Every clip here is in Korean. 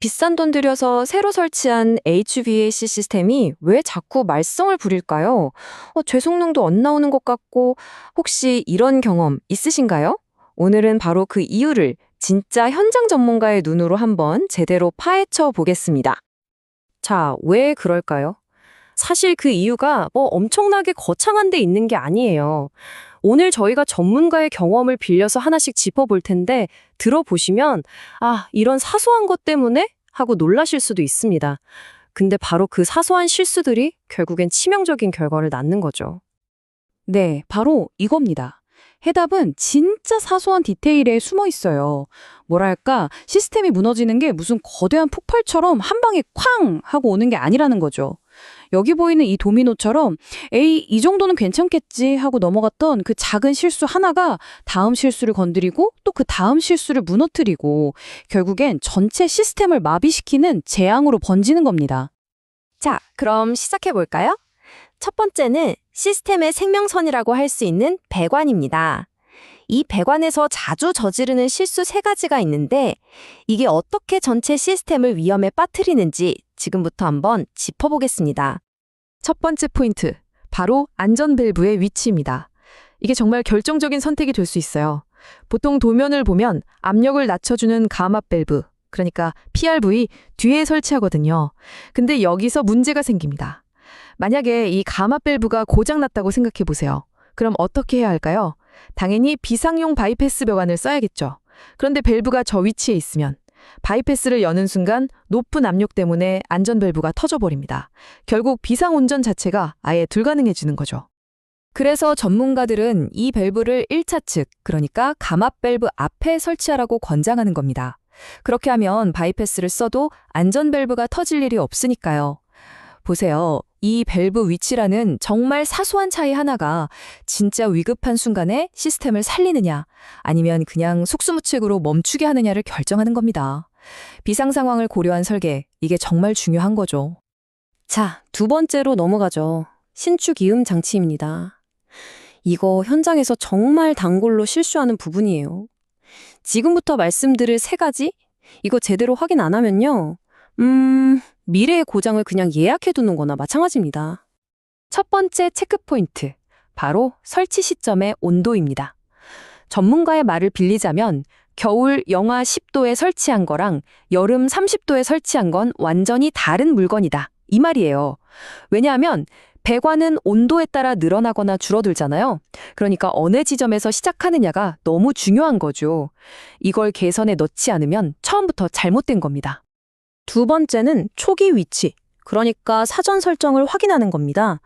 비싼 돈 들여서 새로 설치한 HVAC 시스템이 왜 자꾸 말썽을 부릴까요? 제 성능도 안 나오는 것 같고, 혹시 이런 경험 있으신가요? 오늘은 바로 그 이유를 진짜 현장 전문가의 눈으로 한번 제대로 파헤쳐 보겠습니다. 자, 왜 그럴까요? 사실 그 이유가 엄청나게 거창한 데 있는 게 아니에요. 오늘 저희가 전문가의 경험을 빌려서 하나씩 짚어볼 텐데 들어보시면 이런 사소한 것 때문에? 하고 놀라실 수도 있습니다. 근데 바로 그 사소한 실수들이 결국엔 치명적인 결과를 낳는 거죠. 네, 바로 이겁니다. 해답은 진짜 사소한 디테일에 숨어 있어요. 뭐랄까, 시스템이 무너지는 게 무슨 거대한 폭발처럼 한 방에 쾅! 하고 오는 게 아니라는 거죠. 여기 보이는 이 도미노처럼 에이, 이 정도는 괜찮겠지 하고 넘어갔던 그 작은 실수 하나가 다음 실수를 건드리고 또 그 다음 실수를 무너뜨리고 결국엔 전체 시스템을 마비시키는 재앙으로 번지는 겁니다. 자, 그럼 시작해 볼까요? 첫 번째는 시스템의 생명선이라고 할 수 있는 배관입니다. 이 배관에서 자주 저지르는 실수 세 가지가 있는데 이게 어떻게 전체 시스템을 위험에 빠뜨리는지 지금부터 한번 짚어보겠습니다. 첫 번째 포인트, 바로 안전 밸브의 위치입니다. 이게 정말 결정적인 선택이 될 수 있어요. 보통 도면을 보면 압력을 낮춰주는 감압 밸브, 그러니까 PRV 뒤에 설치하거든요. 근데 여기서 문제가 생깁니다. 만약에 이 감압 밸브가 고장났다고 생각해 보세요. 그럼 어떻게 해야 할까요? 당연히 비상용 바이패스 배관을 써야겠죠. 그런데 밸브가 저 위치에 있으면 바이패스를 여는 순간 높은 압력 때문에 안전 밸브가 터져버립니다. 결국 비상 운전 자체가 아예 불가능해지는 거죠. 그래서 전문가들은 이 밸브를 1차 측, 그러니까 감압 밸브 앞에 설치하라고 권장하는 겁니다. 그렇게 하면 바이패스를 써도 안전 밸브가 터질 일이 없으니까요. 보세요. 이 밸브 위치라는 정말 사소한 차이 하나가 진짜 위급한 순간에 시스템을 살리느냐 아니면 그냥 속수무책으로 멈추게 하느냐를 결정하는 겁니다. 비상 상황을 고려한 설계, 이게 정말 중요한 거죠. 자, 두 번째로 넘어가죠. 신축 이음 장치입니다. 이거 현장에서 정말 단골로 실수하는 부분이에요. 지금부터 말씀드릴 세 가지? 이거 제대로 확인 안 하면요. 미래의 고장을 그냥 예약해두는 거나 마찬가지입니다. 첫 번째 체크포인트, 바로 설치 시점의 온도입니다. 전문가의 말을 빌리자면 겨울 영하 10도에 설치한 거랑 여름 30도에 설치한 건 완전히 다른 물건이다. 이 말이에요. 왜냐하면 배관은 온도에 따라 늘어나거나 줄어들잖아요. 그러니까 어느 지점에서 시작하느냐가 너무 중요한 거죠. 이걸 계산에 넣지 않으면 처음부터 잘못된 겁니다. 두 번째는 초기 위치, 그러니까 사전 설정을 확인하는 겁니다.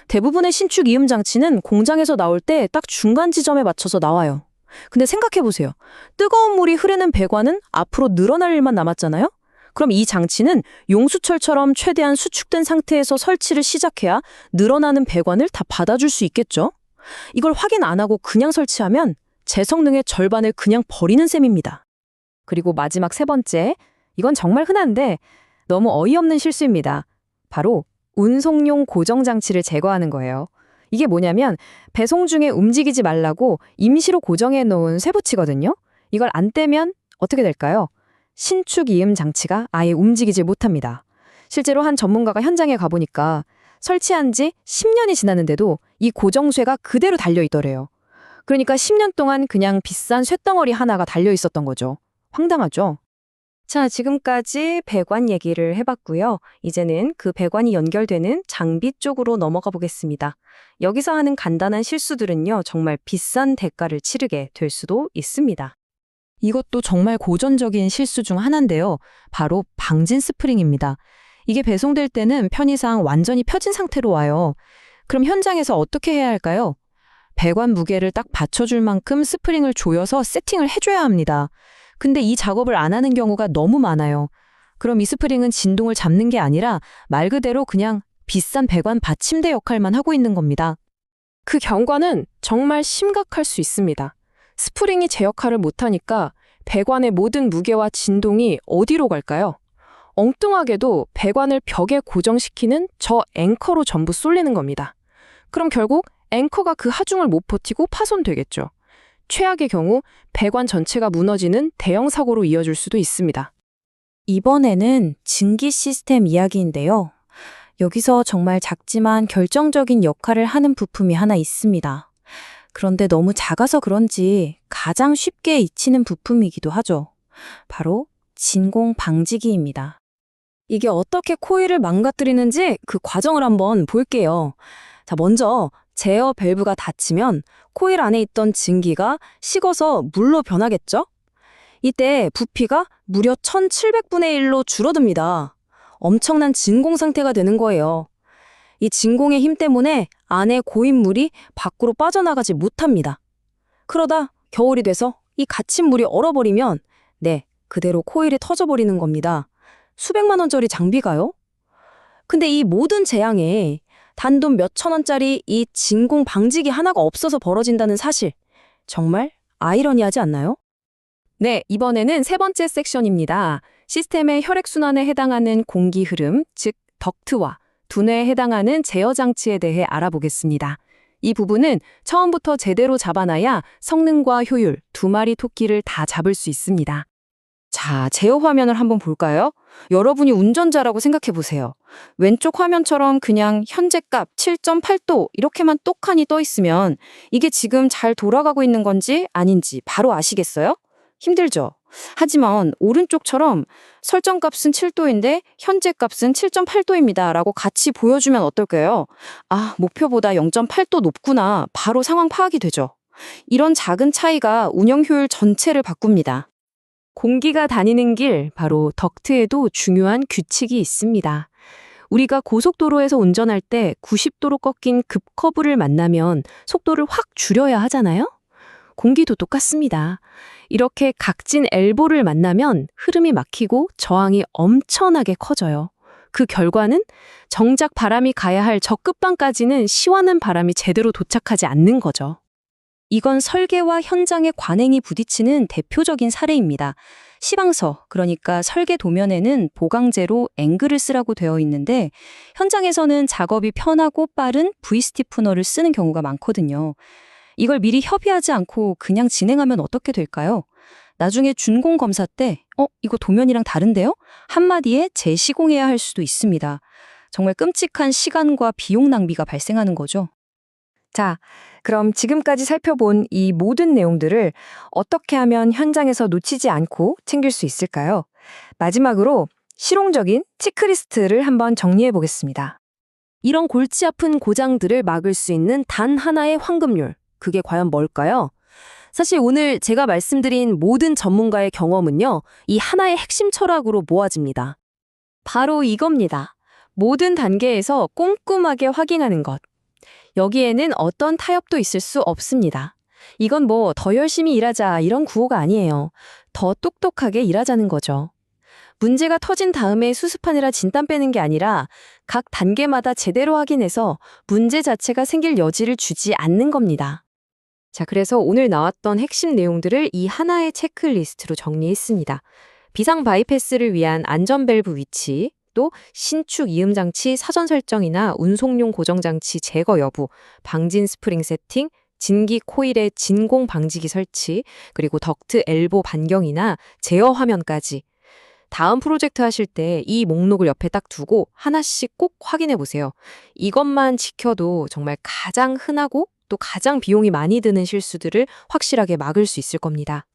대부분의 신축 이음 장치는 공장에서 나올 때 딱 중간 지점에 맞춰서 나와요. 근데 생각해보세요. 뜨거운 물이 흐르는 배관은 앞으로 늘어날 일만 남았잖아요? 그럼 이 장치는 용수철처럼 최대한 수축된 상태에서 설치를 시작해야 늘어나는 배관을 다 받아줄 수 있겠죠? 이걸 확인 안 하고 그냥 설치하면 제 성능의 절반을 그냥 버리는 셈입니다. 그리고 마지막 세 번째, 이건 정말 흔한데 너무 어이없는 실수입니다. 바로 운송용 고정장치를 제거하는 거예요. 이게 뭐냐면 배송 중에 움직이지 말라고 임시로 고정해 놓은 쇠붙이거든요. 이걸 안 떼면 어떻게 될까요? 신축 이음 장치가 아예 움직이지 못합니다. 실제로 한 전문가가 현장에 가보니까 설치한 지 10년이 지났는데도 이 고정쇠가 그대로 달려있더래요. 그러니까 10년 동안 그냥 비싼 쇳덩어리 하나가 달려있었던 거죠. 황당하죠? 자, 지금까지 배관 얘기를 해봤고요. 이제는 그 배관이 연결되는 장비 쪽으로 넘어가 보겠습니다. 여기서 하는 간단한 실수들은요, 정말 비싼 대가를 치르게 될 수도 있습니다. 이것도 정말 고전적인 실수 중 하나인데요. 바로 방진 스프링입니다. 이게 배송될 때는 편의상 완전히 펴진 상태로 와요. 그럼 현장에서 어떻게 해야 할까요? 배관 무게를 딱 받쳐줄 만큼 스프링을 조여서 세팅을 해줘야 합니다. 근데 이 작업을 안 하는 경우가 너무 많아요. 그럼 이 스프링은 진동을 잡는 게 아니라 말 그대로 그냥 비싼 배관 받침대 역할만 하고 있는 겁니다. 그 경과는 정말 심각할 수 있습니다. 스프링이 제 역할을 못하니까 배관의 모든 무게와 진동이 어디로 갈까요? 엉뚱하게도 배관을 벽에 고정시키는 저 앵커로 전부 쏠리는 겁니다. 그럼 결국 앵커가 그 하중을 못 버티고 파손되겠죠. 최악의 경우 배관 전체가 무너지는 대형 사고로 이어질 수도 있습니다. 이번에는 증기 시스템 이야기인데요. 여기서 정말 작지만 결정적인 역할을 하는 부품이 하나 있습니다. 그런데 너무 작아서 그런지 가장 쉽게 잊히는 부품이기도 하죠. 바로 진공 방지기입니다. 이게 어떻게 코일을 망가뜨리는지 그 과정을 한번 볼게요. 자, 먼저 제어 밸브가 닫히면 코일 안에 있던 증기가 식어서 물로 변하겠죠? 이때 부피가 무려 1700분의 1로 줄어듭니다. 엄청난 진공 상태가 되는 거예요. 이 진공의 힘 때문에 안에 고인 물이 밖으로 빠져나가지 못합니다. 그러다 겨울이 돼서 이 갇힌 물이 얼어버리면 그대로 코일이 터져버리는 겁니다. 수백만 원짜리 장비가요? 근데 이 모든 재앙에 단돈 몇천 원짜리 이 진공 방지기 하나가 없어서 벌어진다는 사실, 정말 아이러니하지 않나요? 네, 이번에는 세 번째 섹션입니다. 시스템의 혈액순환에 해당하는 공기 흐름, 즉 덕트와 두뇌에 해당하는 제어 장치에 대해 알아보겠습니다. 이 부분은 처음부터 제대로 잡아놔야 성능과 효율, 두 마리 토끼를 다 잡을 수 있습니다. 자, 제어 화면을 한번 볼까요? 여러분이 운전자라고 생각해 보세요. 왼쪽 화면처럼 그냥 현재값 7.8도 이렇게만 똑하니 떠 있으면 이게 지금 잘 돌아가고 있는 건지 아닌지 바로 아시겠어요? 힘들죠? 하지만 오른쪽처럼 설정값은 7도인데 현재값은 7.8도입니다 라고 같이 보여주면 어떨까요? 아, 목표보다 0.8도 높구나. 바로 상황 파악이 되죠. 이런 작은 차이가 운영 효율 전체를 바꿉니다. 공기가 다니는 길, 바로 덕트에도 중요한 규칙이 있습니다. 우리가 고속도로에서 운전할 때 90도로 꺾인 급커브를 만나면 속도를 확 줄여야 하잖아요? 공기도 똑같습니다. 이렇게 각진 엘보를 만나면 흐름이 막히고 저항이 엄청나게 커져요. 그 결과는 정작 바람이 가야 할 저 끝방까지는 시원한 바람이 제대로 도착하지 않는 거죠. 이건 설계와 현장의 관행이 부딪히는 대표적인 사례입니다. 시방서, 그러니까 설계 도면에는 보강제로 앵글을 쓰라고 되어 있는데 현장에서는 작업이 편하고 빠른 V스티프너를 쓰는 경우가 많거든요. 이걸 미리 협의하지 않고 그냥 진행하면 어떻게 될까요? 나중에 준공 검사 때 이거 도면이랑 다른데요? 한마디에 재시공해야 할 수도 있습니다. 정말 끔찍한 시간과 비용 낭비가 발생하는 거죠. 자, 그럼 지금까지 살펴본 이 모든 내용들을 어떻게 하면 현장에서 놓치지 않고 챙길 수 있을까요? 마지막으로 실용적인 체크리스트를 한번 정리해 보겠습니다. 이런 골치 아픈 고장들을 막을 수 있는 단 하나의 황금률, 그게 과연 뭘까요? 사실 오늘 제가 말씀드린 모든 전문가의 경험은요, 이 하나의 핵심 철학으로 모아집니다. 바로 이겁니다. 모든 단계에서 꼼꼼하게 확인하는 것. 여기에는 어떤 타협도 있을 수 없습니다. 이건 뭐 더 열심히 일하자 이런 구호가 아니에요. 더 똑똑하게 일하자는 거죠. 문제가 터진 다음에 수습하느라 진땀 빼는 게 아니라 각 단계마다 제대로 확인해서 문제 자체가 생길 여지를 주지 않는 겁니다. 자, 그래서 오늘 나왔던 핵심 내용들을 이 하나의 체크리스트로 정리했습니다. 비상 바이패스를 위한 안전 밸브 위치, 또 신축 이음 장치 사전 설정이나 운송용 고정 장치 제거 여부, 방진 스프링 세팅, 진기 코일의 진공 방지기 설치, 그리고 덕트 엘보 반경이나 제어 화면까지. 다음 프로젝트 하실 때 이 목록을 옆에 딱 두고 하나씩 꼭 확인해 보세요. 이것만 지켜도 정말 가장 흔하고 또 가장 비용이 많이 드는 실수들을 확실하게 막을 수 있을 겁니다.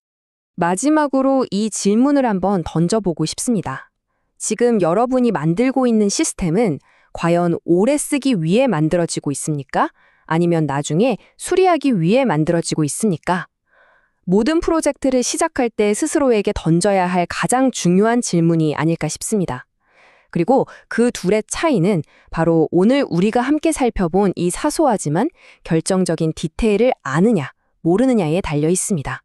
마지막으로 이 질문을 한번 던져보고 싶습니다. 지금 여러분이 만들고 있는 시스템은 과연 오래 쓰기 위해 만들어지고 있습니까? 아니면 나중에 수리하기 위해 만들어지고 있습니까? 모든 프로젝트를 시작할 때 스스로에게 던져야 할 가장 중요한 질문이 아닐까 싶습니다. 그리고 그 둘의 차이는 바로 오늘 우리가 함께 살펴본 이 사소하지만 결정적인 디테일을 아느냐, 모르느냐에 달려 있습니다.